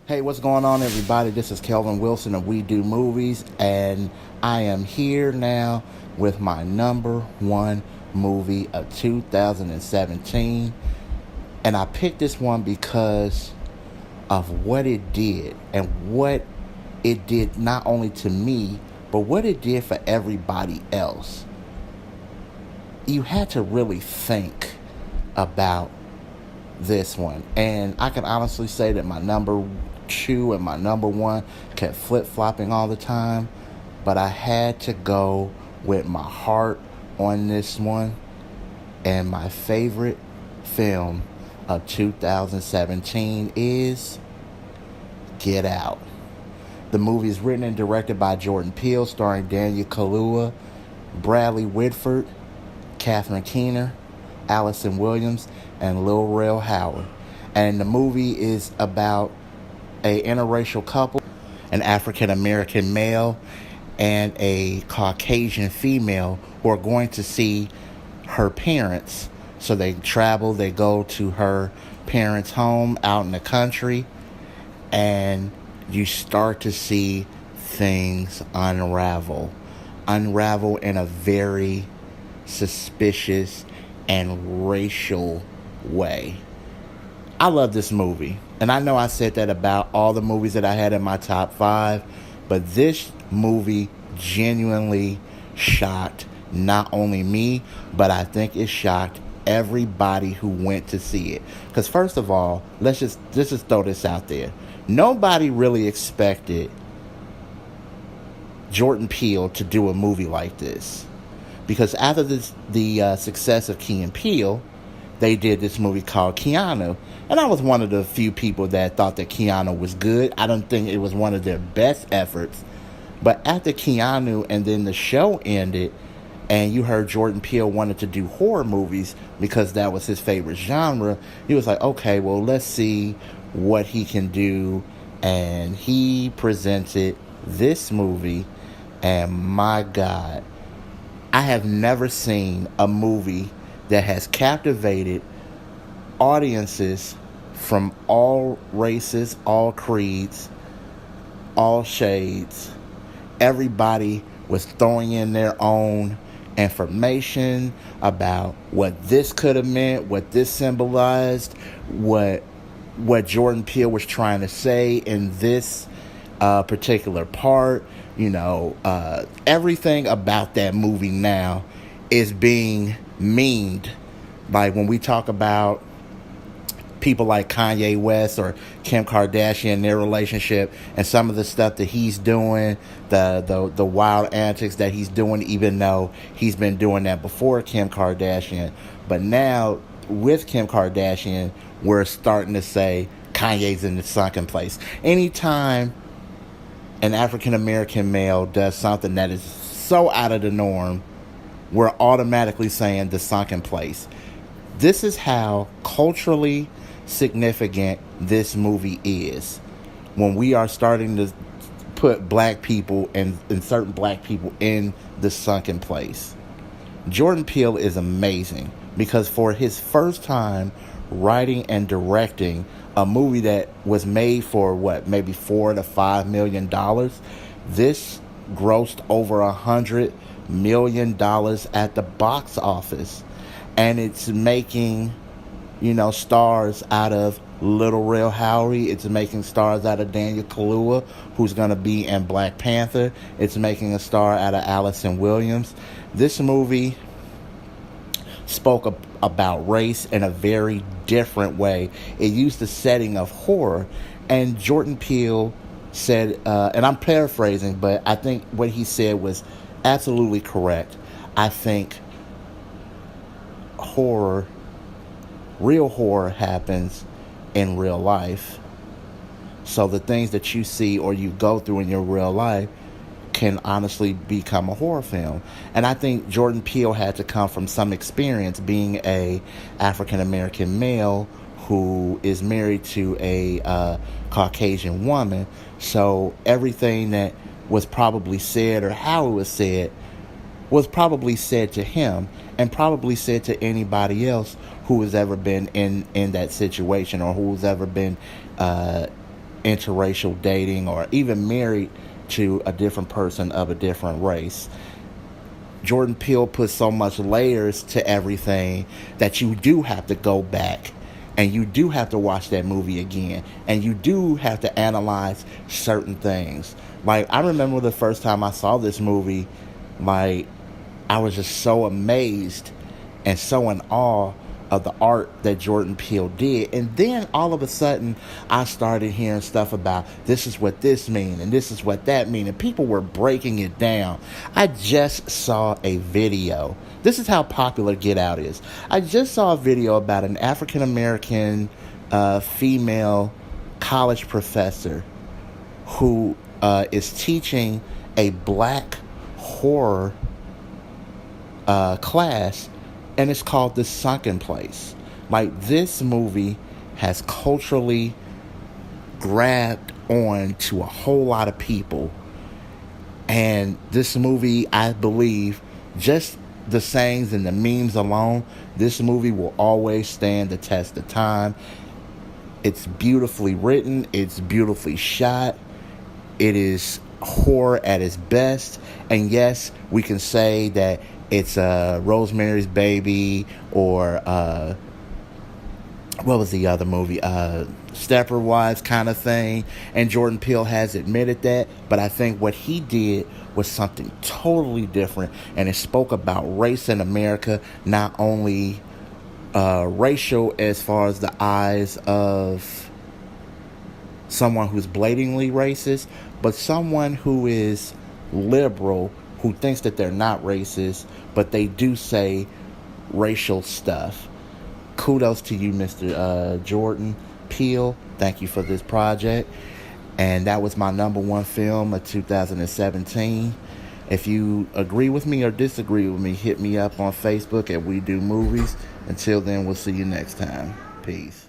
Hey, what's going on, everybody? This is Kelvin Wilson of We Do Movies, and I am here now with my number one movie of 2017. And I picked this one because of what it did and what it did not only to me, but what it did for everybody else. You had to really think about this one. And I can honestly say that my number two and my number one kept flip-flopping all the time, but I had to go with my heart on this one. And my favorite film of 2017 is Get Out. The movie is written and directed by Jordan Peele, starring Daniel Kaluuya, Bradley Whitford, Catherine Keener, Allison Williams, and Lil Rel Howard. And the movie is about a interracial couple, an African American male and a Caucasian female, who are going to see her parents. So they travel, they go to her parents' home out in the country, and you start to see things unravel in a very suspicious and racial way. I love this movie, and I know I said that about all the movies that I had in my top 5, but this movie genuinely shocked not only me, but I think it shocked everybody who went to see it. Because first of all, let's just throw this out there. Nobody really expected Jordan Peele to do a movie like this. Because after the success of Key and Peele, they did this movie called Keanu. And I was one of the few people that thought that Keanu was good. I don't think it was one of their best efforts. But after Keanu and then the show ended, and you heard Jordan Peele wanted to do horror movies because that was his favorite genre, he was like, okay, well, let's see what he can do. And he presented this movie, and my God, I have never seen a movie that has captivated audiences from all races, all creeds, all shades. Everybody was throwing in their own information about what this could have meant, what this symbolized, what Jordan Peele was trying to say in this particular part. Everything about that movie now is being memed. Like when we talk about people like Kanye West or Kim Kardashian, their relationship, and some of the stuff that he's doing, the wild antics that he's doing, even though he's been doing that before Kim Kardashian. But now with Kim Kardashian, we're starting to say Kanye's in the sunken place. Anytime an African American male does something that is so out of the norm, we're automatically saying the sunken place. This is how culturally significant this movie is. When we are starting to put black people and certain black people in the sunken place. Jordan Peele is amazing because for his first time writing and directing a movie that was made for maybe $4 to $5 million, this grossed over $100 million at the box office, and it's making stars out of Lil Rel Howard. It's making stars out of Daniel Kaluuya, who's going to be in Black Panther. It's making a star out of Allison Williams. This movie spoke about race in a very different way. It used the setting of horror, and Jordan Peele said, and I'm paraphrasing, but I think what he said was absolutely correct. I think real horror happens in real life. So the things that you see or you go through in your real life can honestly become a horror film. And I think Jordan Peele had to come from some experience being a African American male who is married to a Caucasian woman. So everything that was probably said or how it was probably said to him and probably said to anybody else who has ever been in that situation or who's ever been interracial dating or even married to a different person of a different race. Jordan Peele puts so much layers to everything that you do have to go back and you do have to watch that movie again and you do have to analyze certain things. Like, I remember the first time I saw this movie, like, I was just so amazed and so in awe of the art that Jordan Peele did. And then all of a sudden I started hearing stuff about this is what this mean and this is what that mean, and people were breaking it down. I just saw a video. This is how popular Get Out is. I just saw a video about an African American female college professor who is teaching a black horror class, and it's called The Sunken Place. Like, this movie has culturally grabbed on to a whole lot of people. And this movie, I believe, just the sayings and the memes alone, this movie will always stand the test of time. It's beautifully written. It's beautifully shot. It is horror at its best. And yes, we can say that it's Rosemary's Baby or what was the other movie? Stepford Wives kind of thing. And Jordan Peele has admitted that. But I think what he did was something totally different. And it spoke about race in America, not only racial as far as the eyes of someone who's blatantly racist, but someone who is liberal, who thinks that they're not racist, but they do say racial stuff. Kudos to you, Mr. Jordan Peele. Thank you for this project. And that was my number one film of 2017. If you agree with me or disagree with me, hit me up on Facebook at We Do Movies. Until then, we'll see you next time. Peace.